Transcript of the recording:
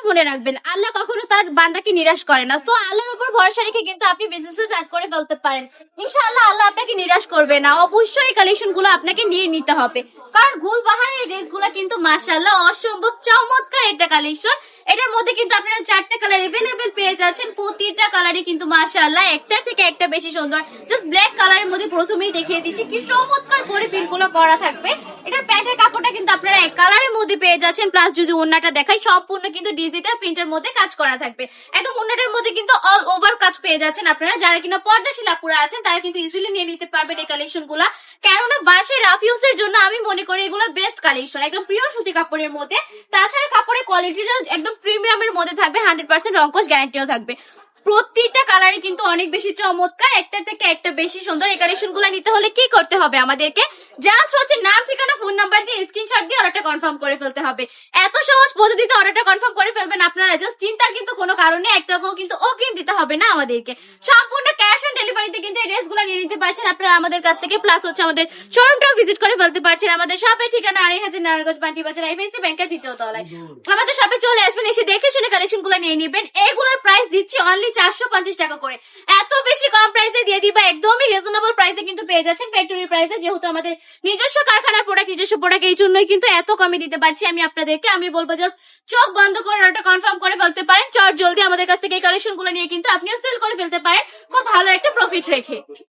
মনে রাখবেন, আল্লাহ কখনো তার বান্দাকে নিরাশ করে না। তো আল্লাহর উপর ভরসা রেখে কিন্তু আপনি বিজনেস স্টার্ট করে ফেলতে পারেন। ইনশাআল্লাহ আল্লাহ আপনাকে নিরাশ করবে না। অবশ্যই এই কালেকশন গুলো আপনাকে নিয়ে নিতে হবে, কারণ গুলবাহার এই ড্রেস গুলা কিন্তু মাশাআল্লাহ অসম্ভব চমৎকার একটা কালেকশন। এটার মধ্যে কিন্তু আপনারা 4টা কালার এভেলেবেল পেয়ে যাচ্ছেন। প্রতিটা কালারই কিন্তু মাশাআল্লাহ একটার থেকে একটা বেশি সুন্দর। জাস্ট ব্ল্যাক কালারের মধ্যে প্রথমেই দেখিয়ে দিচ্ছি কি চমৎকার করে প্রিন্ট গুলো করা থাকবে। এটার প্যান্টের কাপড়টা কিন্তু আপনারা এক কালারের মধ্যে পেয়ে যাচ্ছেন। প্লাস যদি ওড়নাটা দেখাই, সম্পূর্ণ কিন্তু ডিজিটাল প্রিন্টের মধ্যে কাজ করা থাকবে। একদম ওড়নাটার মধ্যে কিন্তু অল ওভার কাজ পেয়ে যাচ্ছেন আপনারা। যারা কিনা পর্দাশীল আপুরা আছেন তারা কিন্তু ইজিলি নিয়ে নিতে পারবেন এই কালেকশন গুলা, কেননা বাসায় রাফ ইউজের জন্য আমি মনে করি এগুলো বেস্ট কালেকশন, একদম প্রিয় সুতি কাপড়ের মধ্যে। তাছাড়া কাপড়ের কোয়ালিটিটা একদম প্রিমিয়ামের মধ্যে থাকবে, 100% রংকশ গ্যারান্টিও থাকবে। প্রত্যেকটা কালারই কিন্তু অনেক বেশি চমৎকার, একটার থেকে একটা বেশি সুন্দর। এই কালেকশন গুলো নিতে হলে কি করতে হবে আমাদেরকে, জাস্ট হচ্ছে নাম, ঠিকানা, ফোন নাম্বার দিয়ে স্ক্রিনশট দিয়ে অর্ডারটা কনফার্ম করে ফেলতে হবে। এত সহজ পদ্ধতিতে অর্ডারটা কনফার্ম করে ফেলবেন আপনারা, জাস্ট চিন্তার কিন্তু কোনো কারণে এক টাকাও কিন্তু অগ্রিম দিতে হবে না আমাদেরকে। সম্পূর্ণ ক্যাশ অন ডেলিভারিতে কিন্তু এই ড্রেস গুলো নিয়ে নিতে পারছেন আপনারা আমাদের কাছ থেকে। প্লাস হচ্ছে আমাদের শোরুমটাও ভিজিট করে ফেলতে পারছেন। আমাদের শপের ঠিকানা 2500 নারায়ণগঞ্জ বান্টি বাজার, আইফএসসি ব্যাংকের দ্বিতীয় তলায়। আমাদের শপে চলে আসবেন, এসে দেখে শুনে কালেকশন গুলো নিয়ে নিবেন। এগুলোর প্রাইস দিচ্ছি অনলি 450 টাকা করে। এত বেশি কম প্রাইসে দিয়ে দিবা, একদমই রিজনেবল প্রাইসে কিন্তু পেয়ে যাচ্ছেন ফ্যাক্টরি প্রাইসে। যেহেতু আমাদের নিজস্ব কারখানার প্রোডাক্ট, নিজস্ব প্রোডাক্ট, এই জন্যই কিন্তু এত কমে দিতে পারছি আমি আপনাদেরকে। আমি বলবো জাস্ট চোখ বন্ধ করে অর্ডারটা কনফার্ম করে ফেলতে পারেন। চট জলদি আমাদের কাছ থেকে এই কালেকশন গুলো নিয়ে কিন্তু আপনিও সেল করে ফেলতে পারেন খুব ভালো একটা প্রফিট রেখে।